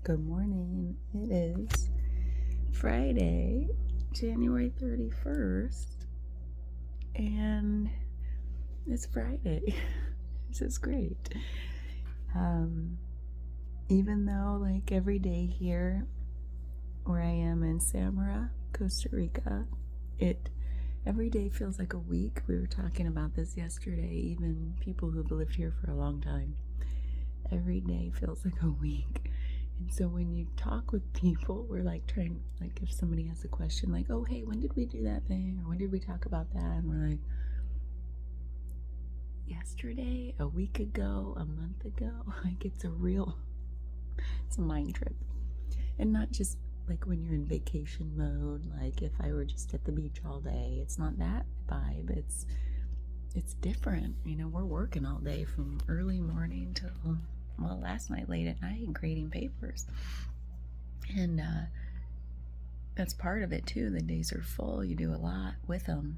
Good morning. It is Friday, January 31st, and it's Friday. This is great. Even though, like every day here where I am in Samara, Costa Rica, every day feels like a week. We were talking about this yesterday, even people who've lived here for a long time. Every day feels like a week. And so when you talk with people, we're like trying, like if somebody has a question, like, oh, hey, when did we do that thing? Or when did we talk about that? And we're like, yesterday, a week ago, a month ago. Like it's a mind trip. And not just like when you're in vacation mode, like if I were just at the beach all day, it's not that vibe. It's different. We're working all day from early morning till, well, last night late at night grading papers. And that's part of it too. The days are full. You do a lot with them.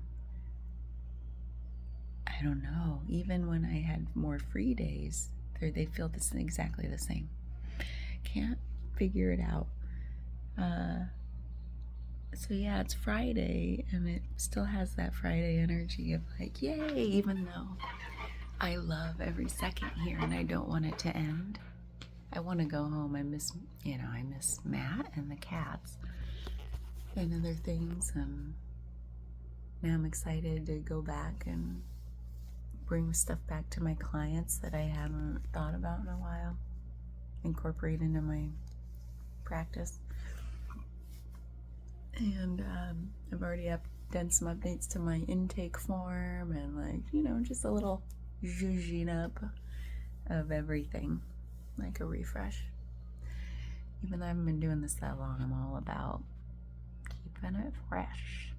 I don't know. Even when I had more free days, they feel exactly the same. Can't figure it out. So yeah, it's Friday, and it still has that Friday energy of like, yay, even though I love every second here and I don't want it to end. I want to go home. I miss Matt and the cats and other things, and now I'm excited to go back and bring stuff back to my clients that I haven't thought about in a while, incorporate into my practice. And I've already done some updates to my intake form and just a little zhuzhing up of everything, like a refresh. Even though I haven't been doing this that long, I'm all about keeping it fresh.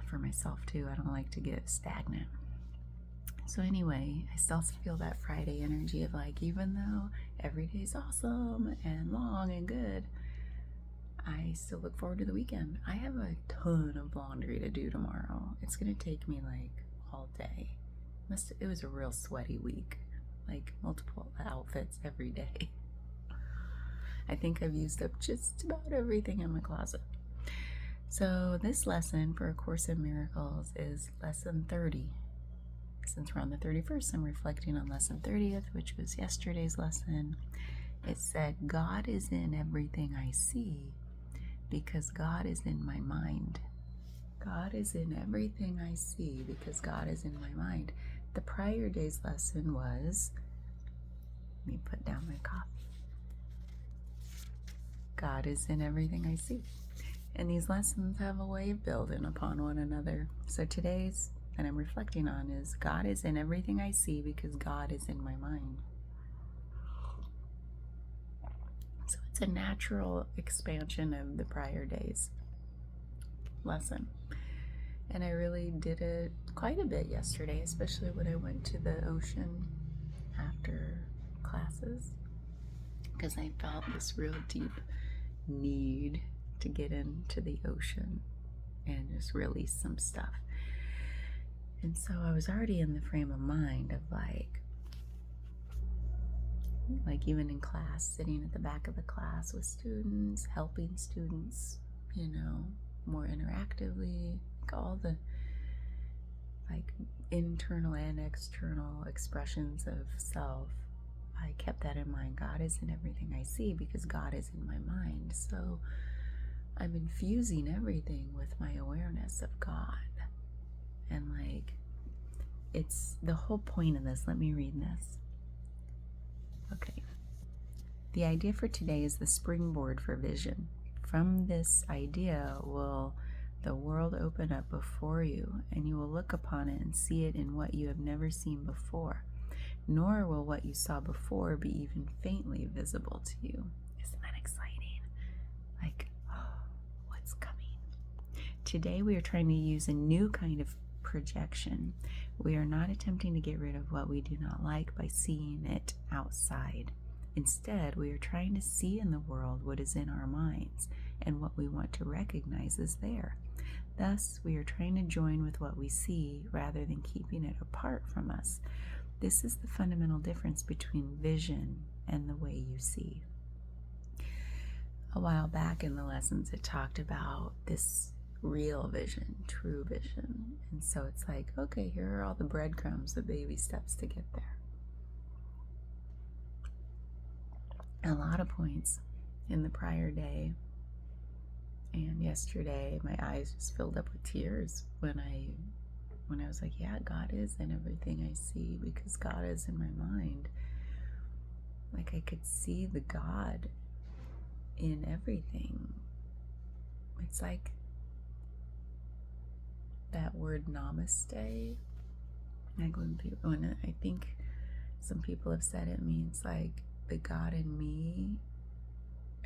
For myself too, I don't like to get stagnant. So anyway, I still feel that Friday energy of like, even though every day's awesome and long and good, I still look forward to the weekend. I have a ton of laundry to do tomorrow. It's gonna take me like all day. It was a real sweaty week, like multiple outfits every day. I think I've used up just about everything in my closet. So this lesson for A Course in Miracles is lesson 30. Since we're on the 31st, I'm reflecting on lesson 30th, which was yesterday's lesson. It said, God is in everything I see because God is in my mind. God is in everything I see because God is in my mind. The prior day's lesson was, let me put down my coffee. God is in everything I see. And these lessons have a way of building upon one another. So today's that I'm reflecting on is God is in everything I see because God is in my mind. So it's a natural expansion of the prior day's lesson. And I really did it quite a bit yesterday, especially when I went to the ocean after classes, because I felt this real deep need to get into the ocean and just release some stuff. And so I was already in the frame of mind of like even in class, sitting at the back of the class with students, helping students, more interactively, all the internal and external expressions of self. I kept that in mind. God is in everything I see because God is in my mind. So I'm infusing everything with my awareness of God. And it's the whole point of this. Let me read this. Okay. The idea for today is the springboard for vision. From this idea will the world open up before you, and you will look upon it and see it in what you have never seen before, nor will what you saw before be even faintly visible to you. Isn't that exciting? What's coming? Today we are trying to use a new kind of projection. We are not attempting to get rid of what we do not like by seeing it outside. Instead, we are trying to see in the world what is in our minds and what we want to recognize is there. Thus, we are trying to join with what we see rather than keeping it apart from us. This is the fundamental difference between vision and the way you see. a while back in the lessons, it talked about this real vision, true vision. And so it's like, okay, here are all the breadcrumbs, the baby steps to get there. A lot of points in the prior day and yesterday, my eyes just filled up with tears when I was like, yeah, God is in everything I see, because God is in my mind. Like, I could see the God in everything. It's like that word namaste. Like when I think some people have said it means like the God in me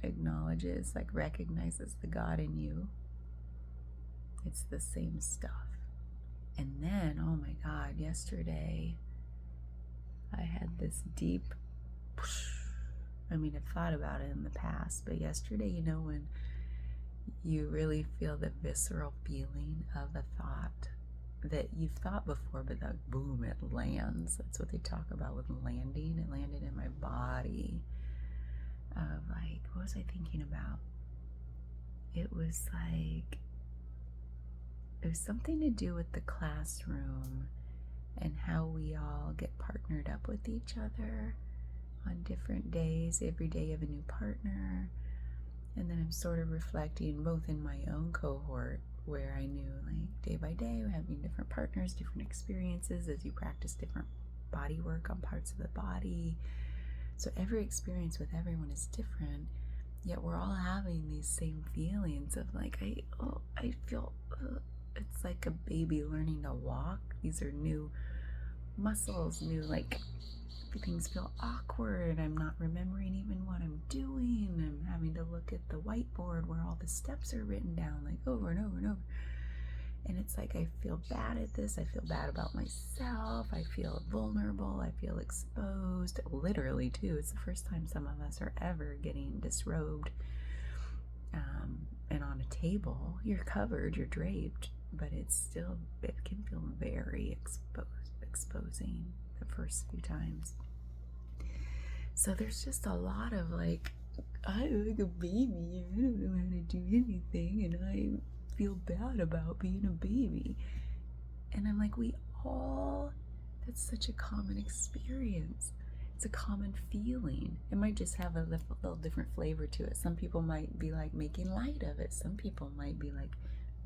acknowledges, like recognizes the God in you. It's the same stuff. And then, oh my God, yesterday I had this deep, I mean, I've thought about it in the past, but yesterday, you know, when you really feel the visceral feeling of a thought that you've thought before, but that boom, it lands. That's what they talk about with landing. It landed in my body. Of like, what was I thinking about? It was like, it was something to do with the classroom and how we all get partnered up with each other on different days. Every day you have a new partner. And then I'm sort of reflecting both in my own cohort, where I knew like day by day we're having different partners, different experiences as you practice different body work on parts of the body. So every experience with everyone is different, yet we're all having these same feelings of like, I feel, it's like a baby learning to walk. These are new muscles, new, like, things feel awkward. I'm not remembering even what I'm doing. I'm having to look at the whiteboard where all the steps are written down, like over and over and over. And it's like, I feel bad at this. I feel bad about myself. I feel vulnerable. I feel exposed. Literally, too. It's the first time some of us are ever getting disrobed. And on a table, you're covered, you're draped, but it's still, it can feel very exposing the first few times. So there's just a lot of like, I'm like a baby, I don't know how to do anything, and I feel bad about being a baby. And I'm like, that's such a common experience. It's a common feeling. It might just have a little different flavor to it. Some people might be like making light of it. Some people might be like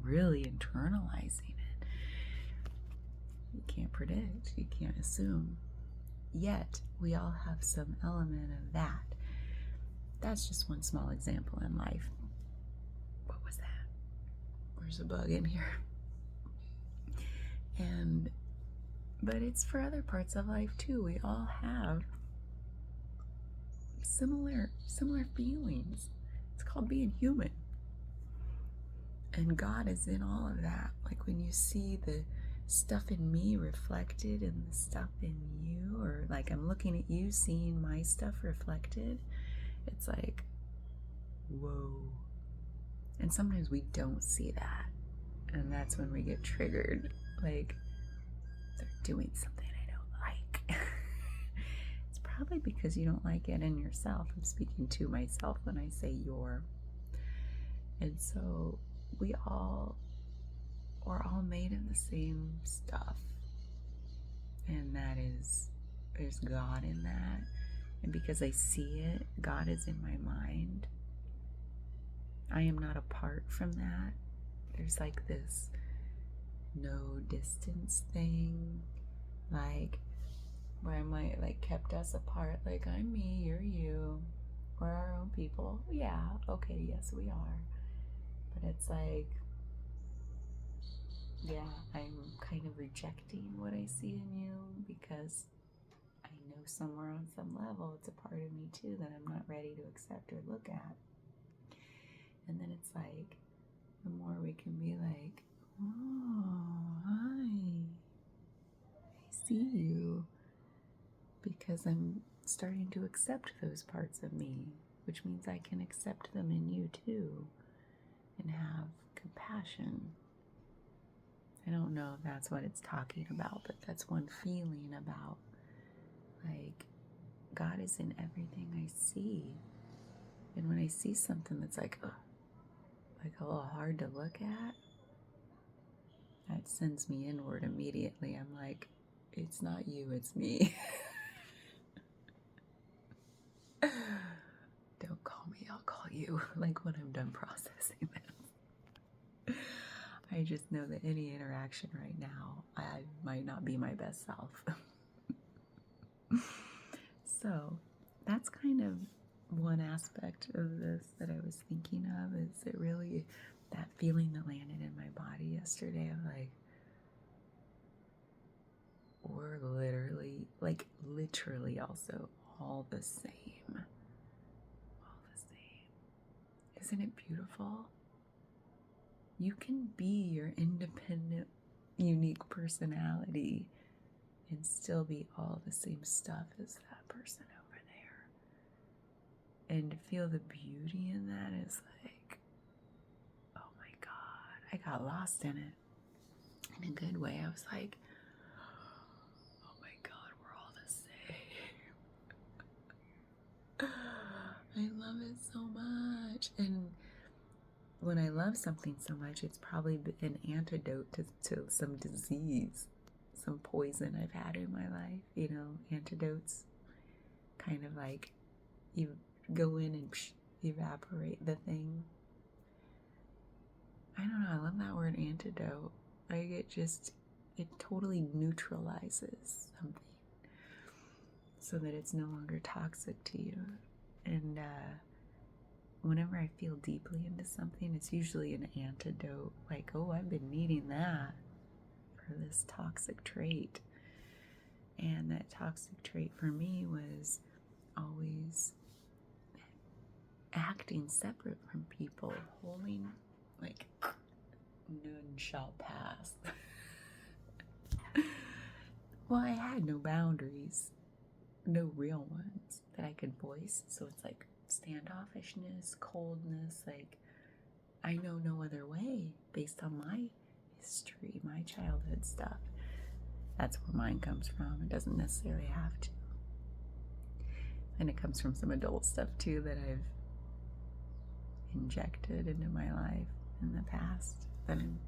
really internalizing it. You can't predict, you can't assume. Yet, we all have some element of that. That's just one small example in life. What was that? There's a bug in here. But it's for other parts of life too. We all have similar feelings. It's called being human. And God is in all of that. Like when you see the stuff in me reflected in the stuff in you, or like I'm looking at you seeing my stuff reflected, it's like, whoa. And sometimes we don't see that, and that's when we get triggered, like they're doing something I don't like. It's probably because you don't like it in yourself. I'm speaking to myself when I say you're. And so we're all made of the same stuff. And that is, there's God in that. And because I see it, God is in my mind. I am not apart from that. There's like this no distance thing, like where I might like kept us apart, like I'm me, you're you, we're our own people. Yeah, okay, yes we are. But it's like, yeah, I'm kind of rejecting what I see in you because I know somewhere on some level it's a part of me too that I'm not ready to accept or look at. And then it's like, the more we can be like, oh, hi, I see you. Because I'm starting to accept those parts of me, which means I can accept them in you too and have compassion. I don't know if that's what it's talking about, but that's one feeling about, like, God is in everything I see. And when I see something that's like, ugh, like a little hard to look at, that sends me inward immediately. I'm like, it's not you, it's me. Don't call me, I'll call you. Like when I'm done processing this. I just know that any interaction right now, I might not be my best self. So that's kind of one aspect of this that I was thinking of, is it really that feeling that landed in my body yesterday of like, we're literally also all the same. All the same. Isn't it beautiful? You can be your independent, unique personality and still be all the same stuff as that person over there. And to feel the beauty in that is like, oh my God, I got lost in it. In a good way. I was like, oh my God, we're all the same. I love it so much. And when I love something so much, it's probably an antidote to some disease, some poison I've had in my life. You know, antidotes kind of like you go in and evaporate the thing. I don't know, I love that word antidote. Like it totally neutralizes something so that it's no longer toxic to you. And whenever I feel deeply into something, it's usually an antidote. Like, oh, I've been needing that for this toxic trait. And that toxic trait for me was always acting separate from people, holding like none shall pass. Well, I had no boundaries, no real ones that I could voice. So it's like standoffishness, coldness, like I know no other way based on my history, my childhood stuff. That's where mine comes from. It doesn't necessarily have to. And it comes from some adult stuff too that I've injected into my life in the past that I've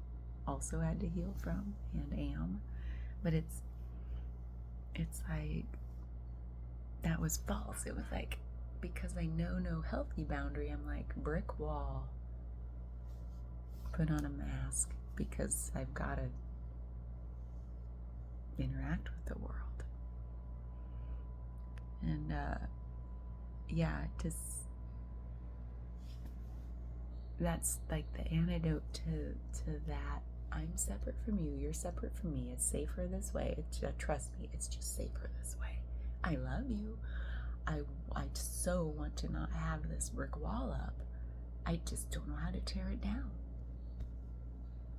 also had to heal from and am. But it's like, that was false. It was like, because I know no healthy boundary, I'm like, brick wall. Put on a mask because I've got to interact with the world. And that's like the antidote to that. I'm separate from you, you're separate from me, it's safer this way. Trust me, it's just safer this way. I love you. I so want to not have this brick wall up. I just don't know how to tear it down.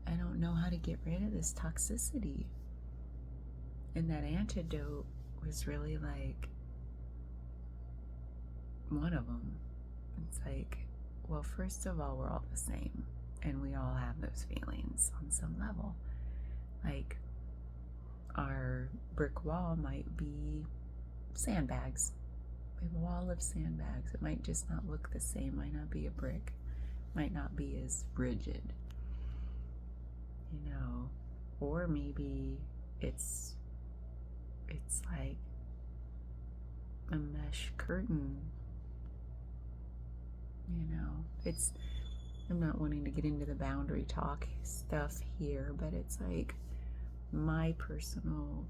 I don't know how to get rid of this toxicity. And that antidote was really like one of them. It's like, well, first of all, we're all the same. And we all have those feelings on some level. Like, our brick wall might be sandbags. We have a wall of sandbags. It might just not look the same. Might not be a brick. Might not be as rigid. You know, or maybe it's like a mesh curtain. You know, I'm not wanting to get into the boundary talk stuff here, but it's like my personal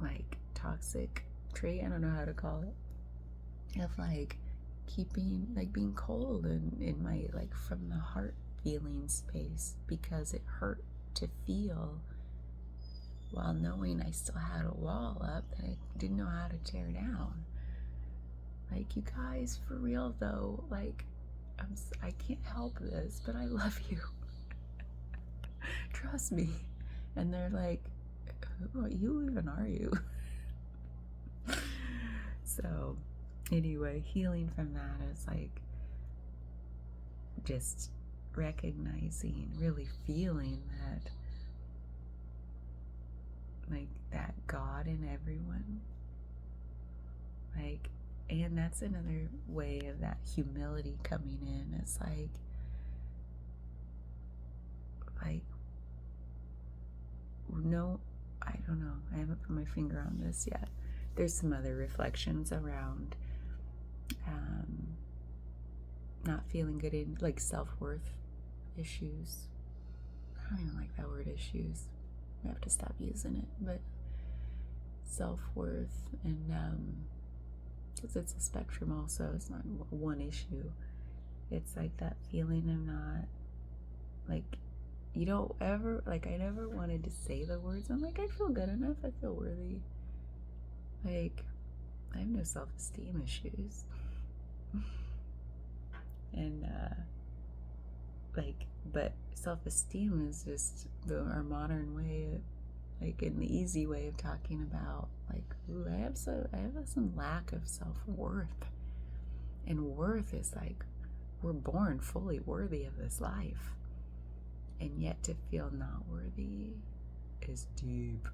like toxic trait, I don't know how to call it, of like keeping, like being cold in my like from the heart feeling space, because it hurt to feel while knowing I still had a wall up that I didn't know how to tear down. Like, you guys, for real though, like I can't help this, but I love you. Trust me. And they're like, who even are you? So anyway, healing from that is like just recognizing, really feeling that, like, that God in everyone, like And that's another way of that humility coming in. It's like no, I don't know. I haven't put my finger on this yet. There's some other reflections around not feeling good in like self-worth issues. I don't even like that word issues. I have to stop using it. But self-worth, and because it's a spectrum also, it's not one issue. It's like that feeling of not, like, you don't ever, like, I never wanted to say the words. I'm like, I feel good enough, I feel worthy. Like, I have no self-esteem issues. And but self-esteem is just our modern way of, like, an easy way of talking about, like, ooh, I have some lack of self-worth. And worth is like, we're born fully worthy of this life, and yet to feel not worthy is deep.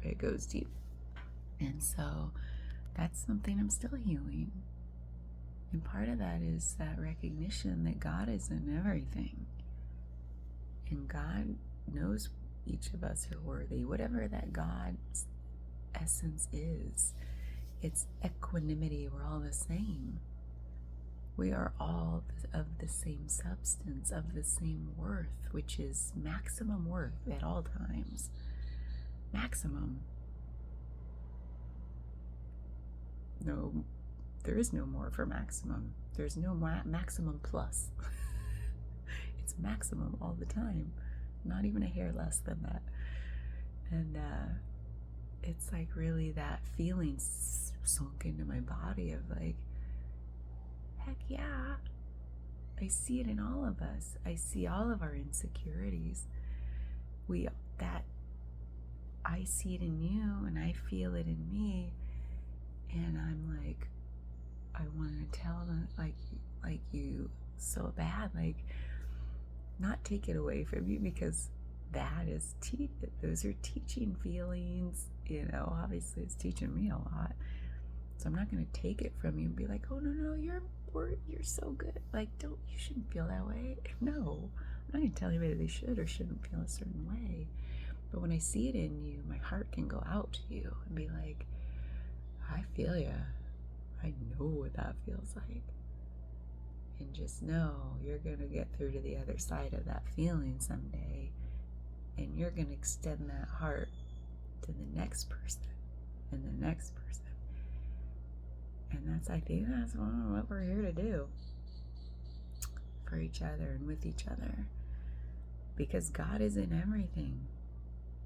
It goes deep. And so that's something I'm still healing. And part of that is that recognition that God is in everything. And God knows each of us are worthy. Whatever that God's essence is, it's equanimity. We're all the same. We are all of the same substance, of the same worth, which is maximum worth at all times. Maximum. No, there is no more for maximum. There's no maximum plus. It's maximum all the time. Not even a hair less than that. And it's like really that feeling sunk into my body of like, heck yeah. I see it in all of us. I see all of our insecurities. I see it in you, and I feel it in me, and I'm like, I want to tell them, like you so bad, like, not take it away from you, because that is those are teaching feelings, you know. Obviously it's teaching me a lot, so I'm not going to take it from you and be like, oh no, you're so good, like, you shouldn't feel that way. No, I'm not going to tell anybody they should or shouldn't feel a certain way. But when I see it in you, my heart can go out to you and be like, I feel ya. I know what that feels like. And just know you're going to get through to the other side of that feeling someday. And you're going to extend that heart to the next person and the next person. And I think that's what we're here to do for each other and with each other. Because God is in everything.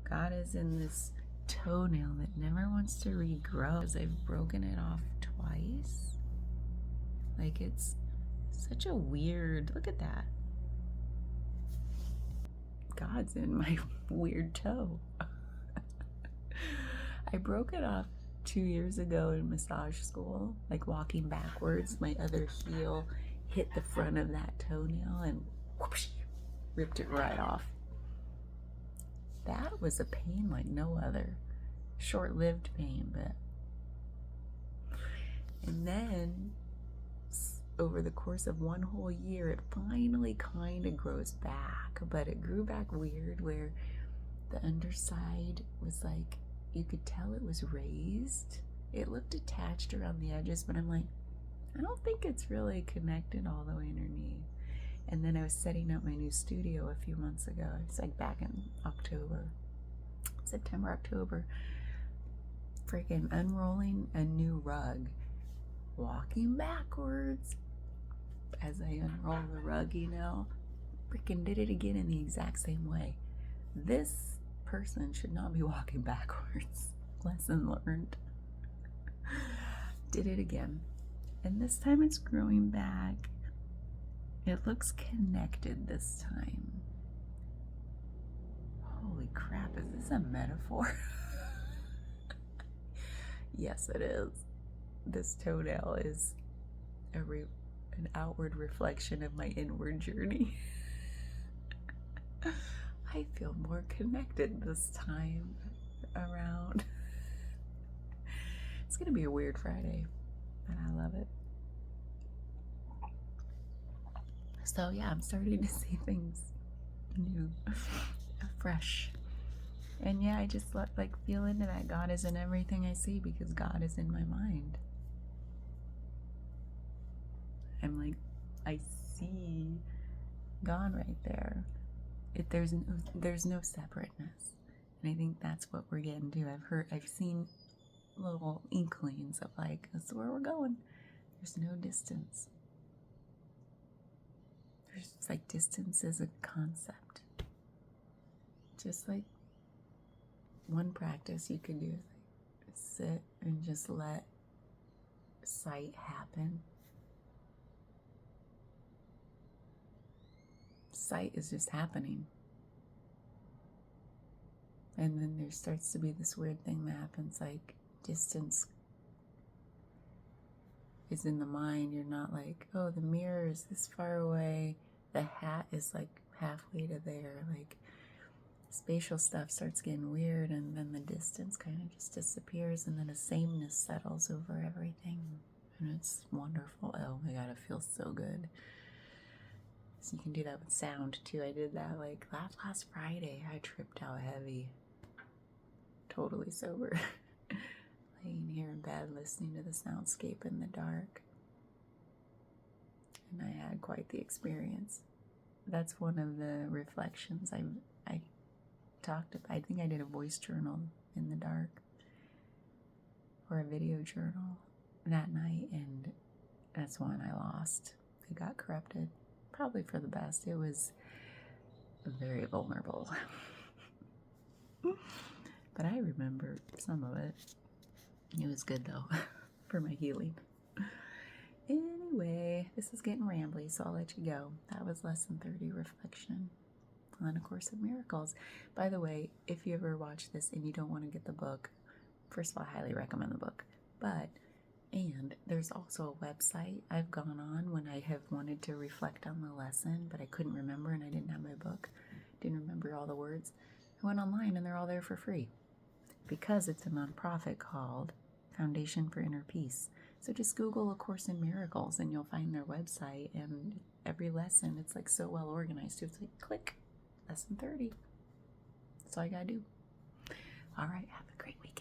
God is in this toenail that never wants to regrow, because I've broken it off twice. Like, it's such a weird, look at that. God's in my weird toe. I broke it off 2 years ago in massage school, like walking backwards. My other heel hit the front of that toenail and whoosh, ripped it right off. That was a pain like no other. Short-lived pain, but. And then, over the course of one whole year, it finally kind of grows back. But it grew back weird, where the underside was like, you could tell it was raised. It looked attached around the edges, but I'm like, I don't think it's really connected all the way underneath. And then I was setting up my new studio a few months ago. It's like back in September, October. Freaking unrolling a new rug, walking backwards as I unroll the rug, you know. Freaking did it again in the exact same way. This person should not be walking backwards. Lesson learned. Did it again. And this time it's growing back. It looks connected this time. Holy crap, is this a metaphor? Yes, it is. This toenail is an outward reflection of my inward journey. I feel more connected this time around. It's gonna be a weird Friday. and I love it. So yeah, I'm starting to see things new, fresh. And yeah, I just like feel into that. God is in everything I see because God is in my mind. I'm like, I see God right there. There's no separateness, and I think that's what we're getting to. I've seen little inklings of like, that's where we're going. There's no distance. It's like distance is a concept. Just like one practice you can do is like sit and just let sight happen. Sight is just happening. And then there starts to be this weird thing that happens, like distance is in the mind. You're not like, oh, the mirror is this far away. The hat is like halfway to there. Like spatial stuff starts getting weird, and then the distance kind of just disappears, and then a sameness settles over everything. And it's wonderful. Oh my God, it feels so good. So you can do that with sound too. I did that like last Friday. I tripped out heavy. Totally sober. Laying here in bed listening to the soundscape in the dark. And I had quite the experience. That's one of the reflections I talked about. I think I did a voice journal in the dark or a video journal that night, and that's one I lost. It got corrupted, probably for the best. It was very vulnerable. But I remember some of it. It was good though, for my healing. Anyway, this is getting rambly, so I'll let you go. That was Lesson 30 reflection on A Course in Miracles. By the way, if you ever watch this and you don't want to get the book, first of all, I highly recommend the book. And there's also a website I've gone on when I have wanted to reflect on the lesson, but I couldn't remember and I didn't have my book. Didn't remember all the words. I went online and they're all there for free because it's a nonprofit called Foundation for Inner Peace. So just Google A Course in Miracles and you'll find their website, and every lesson, it's like so well organized. It's like, click, lesson 30. That's all you gotta do. All right, have a great week.